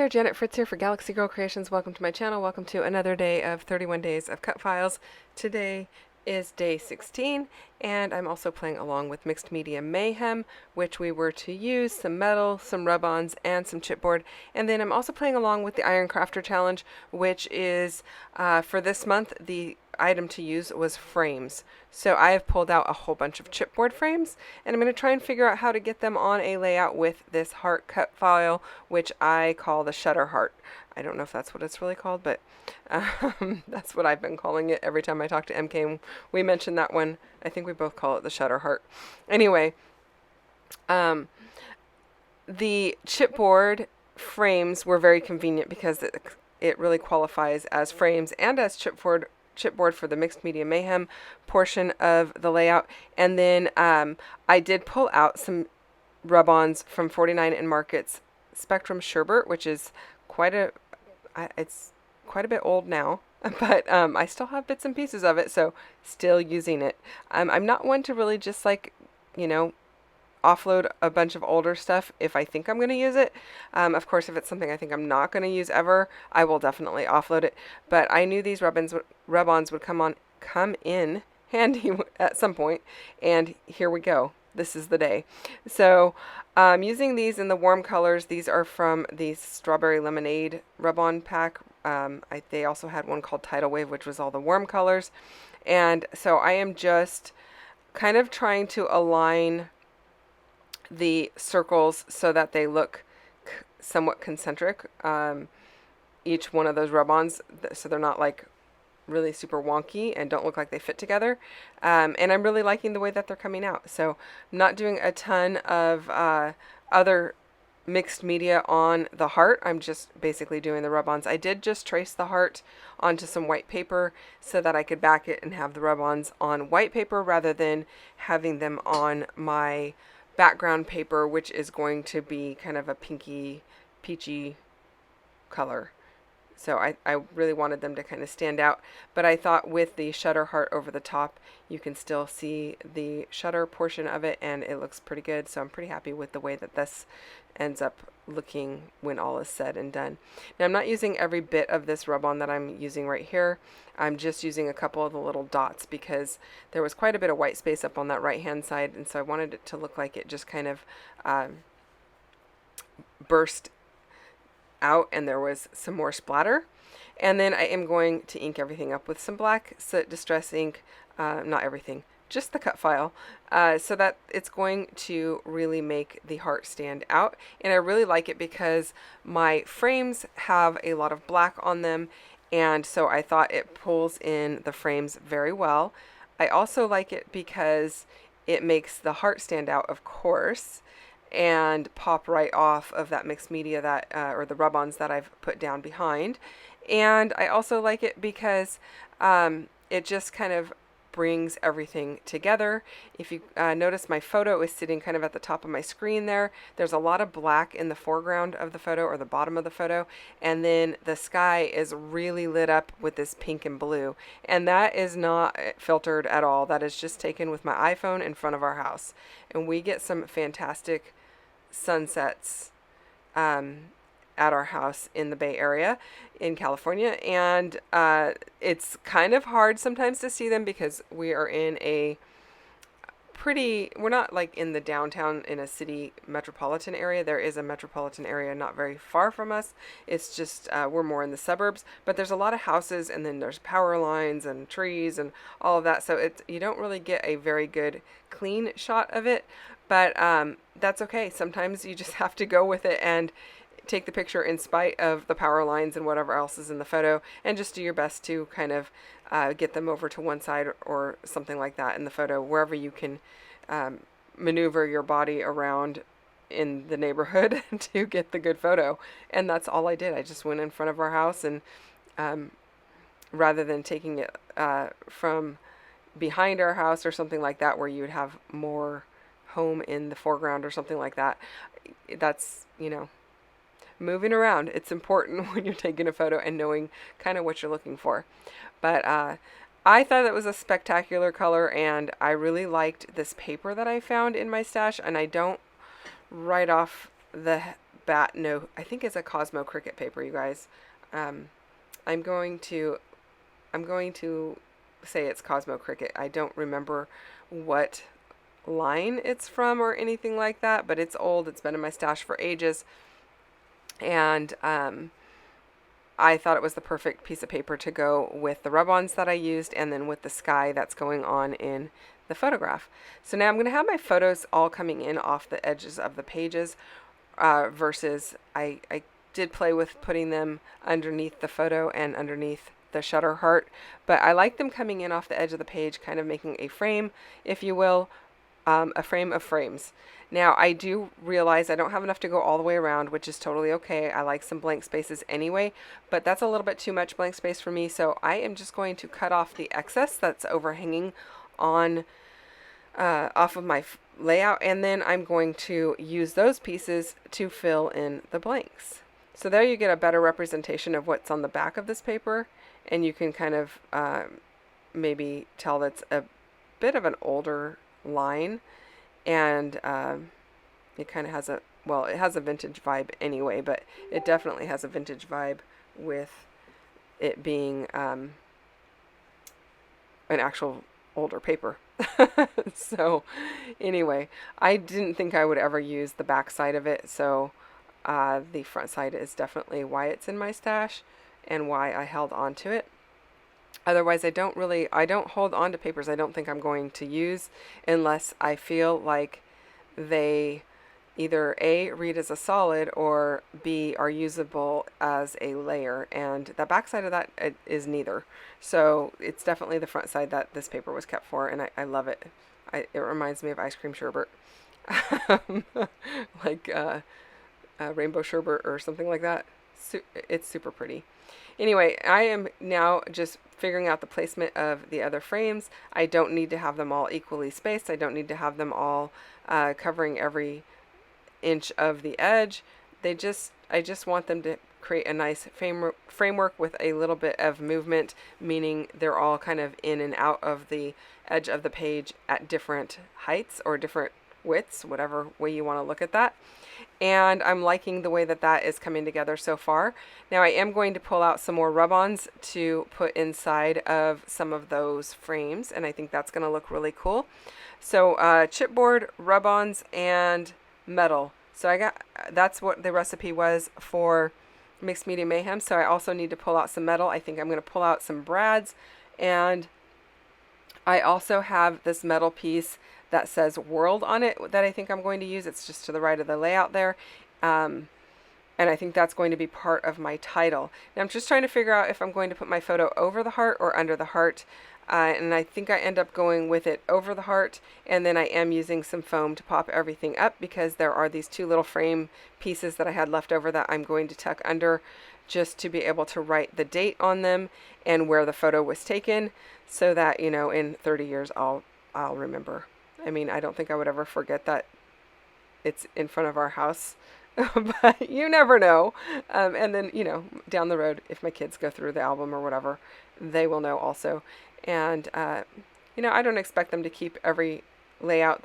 Hi, Janet Fritz here for Galaxy Girl Creations. Welcome to my channel. Welcome to another day of 31 Days of Cut Files. Today is day 16, and I'm also playing along with Mixed Media Mayhem, which we were to use some metal, some rub-ons, and some chipboard. And then I'm also playing along with the Iron Crafter Challenge, which is, for this month, the item to use was frames. So I have pulled out a whole bunch of chipboard frames, and I'm going to try and figure out how to get them on a layout with this heart cut file, which I call the shutter heart. I don't know if that's what it's really called, but that's what I've been calling it every time I talk to MK. And we mentioned that one. I think we both call it the shutter heart. Anyway, the chipboard frames were very convenient because it really qualifies as frames and as chipboard for the Mixed Media Mayhem portion of the layout. And then I did pull out some rub-ons from 49 and Market's Spectrum Sherbert, which is it's quite a bit old now, but I still have bits and pieces of it, so still using it. I'm not one to really just offload a bunch of older stuff if I think I'm going to use it. Of course, if it's something I think I'm not going to use ever, I will definitely offload it. But I knew these rub-ons would come in handy at some point, and here we go. This is the day. So using these in the warm colors. These are from the Strawberry Lemonade rub-on pack. They also had one called Tidal Wave, which was all the warm colors. And so I am just kind of trying to align the circles so that they look somewhat concentric, each one of those rub-ons, so they're not like really super wonky and don't look like they fit together. And I'm really liking the way that they're coming out. So I'm not doing a ton of other mixed media on the heart. I'm just basically doing the rub-ons. I did just trace the heart onto some white paper so that I could back it and have the rub-ons on white paper rather than having them on my background paper, which is going to be kind of a pinky, peachy color. So I really wanted them to kind of stand out, but I thought with the shutter heart over the top, you can still see the shutter portion of it, and it looks pretty good. So I'm pretty happy with the way that this ends up looking when all is said and done. Now, I'm not using every bit of this rub-on that I'm using right here. I'm just using a couple of the little dots because there was quite a bit of white space up on that right-hand side, and so I wanted it to look like it just kind of burst out and there was some more splatter. And then I am going to ink everything up with some black soot distress ink, not everything, just the cut file, so that it's going to really make the heart stand out. And I really like it because my frames have a lot of black on them, and so I thought it pulls in the frames very well. I also like it because it makes the heart stand out, of course, and pop right off of that mixed media that or the rub-ons that I've put down behind. And I also like it because it just kind of brings everything together. If you notice, my photo is sitting kind of at the top of my screen there. There's a lot of black in the foreground of the photo, or the bottom of the photo, and then the sky is really lit up with this pink and blue, and that is not filtered at all. That is just taken with my iPhone in front of our house, and we get some fantastic sunsets at our house in the Bay Area in California, and it's kind of hard sometimes to see them because we are in we're not like in the downtown in a city metropolitan area. There is a metropolitan area not very far from us. It's just we're more in the suburbs, but there's a lot of houses, and then there's power lines and trees and all of that, so you don't really get a very good clean shot of it. But that's okay. Sometimes you just have to go with it and take the picture in spite of the power lines and whatever else is in the photo, and just do your best to kind of get them over to one side or something like that in the photo, wherever you can maneuver your body around in the neighborhood to get the good photo. And that's all I did. I just went in front of our house, and rather than taking it from behind our house or something like that, where you would have more home in the foreground or something like that, that's, moving around. It's important when you're taking a photo and knowing kind of what you're looking for. But I thought it was a spectacular color, and I really liked this paper that I found in my stash, and I don't right off the bat know. I think it's a Cosmo Cricut paper, you guys. I'm going to say it's Cosmo Cricut. I don't remember what line it's from or anything like that, but it's old. It's been in my stash for ages, and I thought it was the perfect piece of paper to go with the rub-ons that I used and then with the sky that's going on in the photograph. So now I'm going to have my photos all coming in off the edges of the pages, versus I did play with putting them underneath the photo and underneath the shutter heart, but I like them coming in off the edge of the page, kind of making a frame, if you will, a frame of frames. Now, I do realize I don't have enough to go all the way around, which is totally okay. I like some blank spaces anyway, but that's a little bit too much blank space for me, so I am just going to cut off the excess that's overhanging on off of my layout, and then I'm going to use those pieces to fill in the blanks. So there you get a better representation of what's on the back of this paper, and you can kind of maybe tell that's a bit of an older line, and it kind of has a, well, it has a vintage vibe anyway, but it definitely has a vintage vibe with it being an actual older paper. So anyway, I didn't think I would ever use the back side of it, so the front side is definitely why it's in my stash and why I held on to it. Otherwise, I don't hold on to papers I don't think I'm going to use unless I feel like they either A, read as a solid, or B, are usable as a layer, and the back side of that is neither. So it's definitely the front side that this paper was kept for, and I love it. It reminds me of ice cream sherbet. Like rainbow sherbet or something like that. It's super pretty. Anyway, I am now just figuring out the placement of the other frames. I don't need to have them all equally spaced. I don't need to have them all covering every inch of the edge. I just want them to create a nice framework with a little bit of movement, meaning they're all kind of in and out of the edge of the page at different heights or different widths, whatever way you want to look at that. And I'm liking the way that that is coming together so far. Now I am going to pull out some more rub-ons to put inside of some of those frames, and I think that's going to look really cool. So chipboard, rub-ons, and metal. So that's what the recipe was for Mixed Media Mayhem. So I also need to pull out some metal. I think I'm going to pull out some brads, and I also have this metal piece that says World on it that I think I'm going to use. It's just to the right of the layout there. And I think that's going to be part of my title. Now I'm just trying to figure out if I'm going to put my photo over the heart or under the heart. And I think I end up going with it over the heart, and then I am using some foam to pop everything up because there are these two little frame pieces that I had left over that I'm going to tuck under just to be able to write the date on them and where the photo was taken, so that, you know, in 30 years I'll remember. I mean, I don't think I would ever forget that it's in front of our house, but you never know. And then, you know, down the road, if my kids go through the album or whatever, they will know also. And, you know, I don't expect them to keep every layout.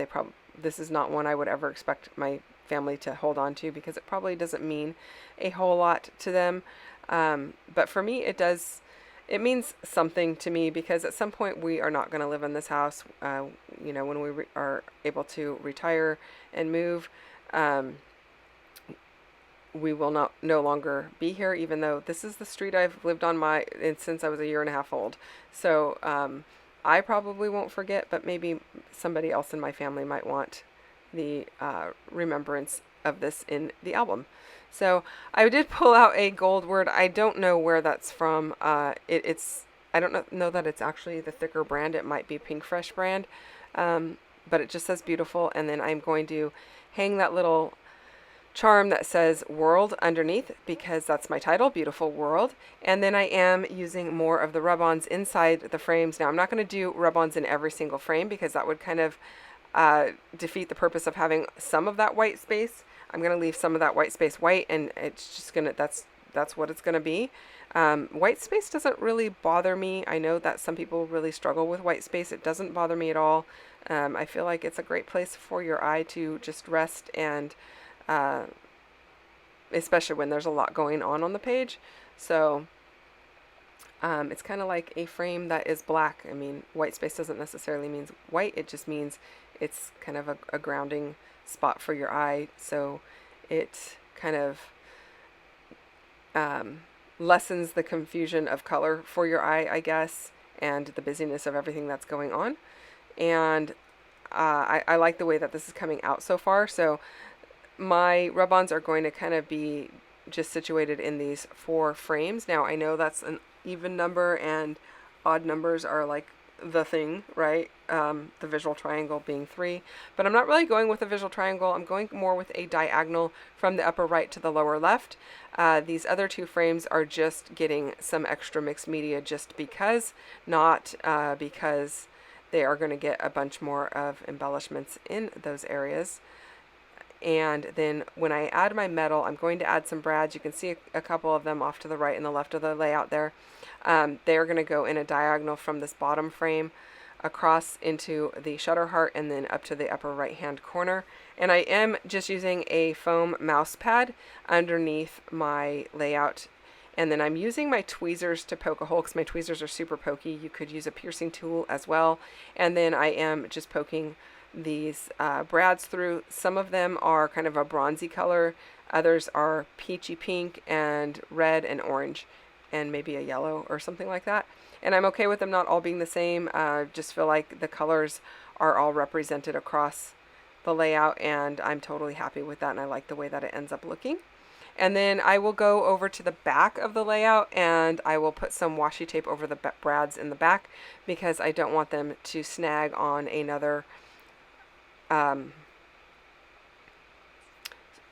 This is not one I would ever expect my family to hold on to because it probably doesn't mean a whole lot to them. But for me, it does. It means something to me because at some point we are not going to live in this house. You know, when we are able to retire and move, we will no longer be here, even though this is the street I've lived on since I was a year and a half old. So I probably won't forget, but maybe somebody else in my family might want the remembrance of this in the album. So I did pull out a gold word. I don't know where that's from. I don't know that it's actually the thicker brand. It might be Pink Fresh brand, but it just says beautiful. And then I'm going to hang that little charm that says World underneath because that's my title, Beautiful World. And then I am using more of the rub-ons inside the frames. Now I'm not going to do rub-ons in every single frame because that would kind of defeat the purpose of having some of that white space. I'm going to leave some of that white space white, and it's just going to, that's what it's going to be. White space doesn't really bother me. I know that some people really struggle with white space. It doesn't bother me at all. I feel like it's a great place for your eye to just rest and especially when there's a lot going on the page. So it's kind of like a frame that is black. I mean, white space doesn't necessarily mean white. It just means it's kind of a grounding spot for your eye. So it kind of lessens the confusion of color for your eye, I guess, and the busyness of everything that's going on. And I like the way that this is coming out so far. So my rub-ons are going to kind of be just situated in these 4 frames. Now I know that's an even number and odd numbers are like the thing, right? The visual triangle being 3, but I'm not really going with a visual triangle. I'm going more with a diagonal from the upper right to the lower left. These other 2 frames are just getting some extra mixed media just because, not because they are going to get a bunch more of embellishments in those areas. And then when I add my metal, I'm going to add some brads. You can see a couple of them off to the right and the left of the layout there. They're going to go in a diagonal from this bottom frame across into the shutter heart and then up to the upper right hand corner. And I am just using a foam mouse pad underneath my layout. And then I'm using my tweezers to poke a hole because my tweezers are super pokey. You could use a piercing tool as well. And then I am just poking these brads through. Some of them are kind of a bronzy color. Others are peachy pink and red and orange and maybe a yellow or something like that. And I'm okay with them not all being the same. Just feel like the colors are all represented across the layout, and I'm totally happy with that, and I like the way that it ends up looking. And then I will go over to the back of the layout and I will put some washi tape over the brads in the back because I don't want them to snag on another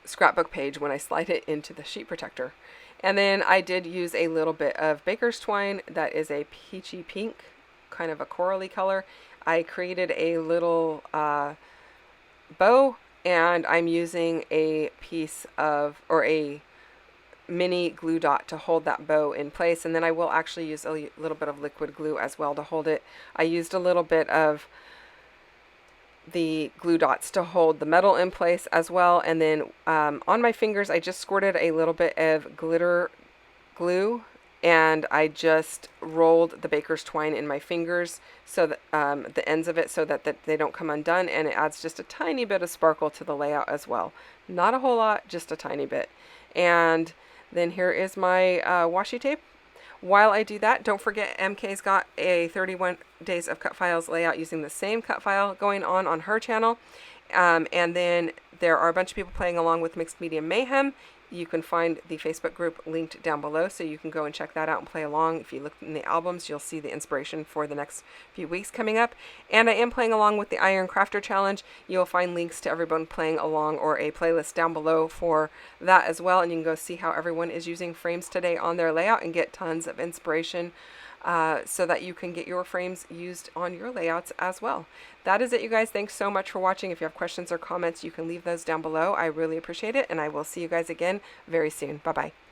scrapbook page when I slide it into the sheet protector. And then I did use a little bit of baker's twine that is a peachy pink, kind of a corally color. I created a little bow, and I'm using a piece of, or a mini glue dot to hold that bow in place. And then I will actually use a little bit of liquid glue as well to hold it. I used a little bit of the glue dots to hold the metal in place as well. And then on my fingers, I just squirted a little bit of glitter glue and I just rolled the baker's twine in my fingers so that the ends of it so that they don't come undone, and it adds just a tiny bit of sparkle to the layout as well. Not a whole lot, just a tiny bit. And then here is my washi tape. While I do that, don't forget MK's got a 31 Days of Cutfiles layout using the same cut file going on her channel. And then there are a bunch of people playing along with Mixed Media Mayhem. You can find the Facebook group linked down below, so you can go and check that out and play along. If you look in the albums, you'll see the inspiration for the next few weeks coming up. And I am playing along with the Iron Crafter Challenge. You'll find links to everyone playing along or a playlist down below for that as well. And you can go see how everyone is using frames today on their layout and get tons of inspiration so that you can get your frames used on your layouts as well. That is it, you guys. Thanks so much for watching. If you have questions or comments, you can leave those down below. I really appreciate it, and I will see you guys again very soon. Bye-bye.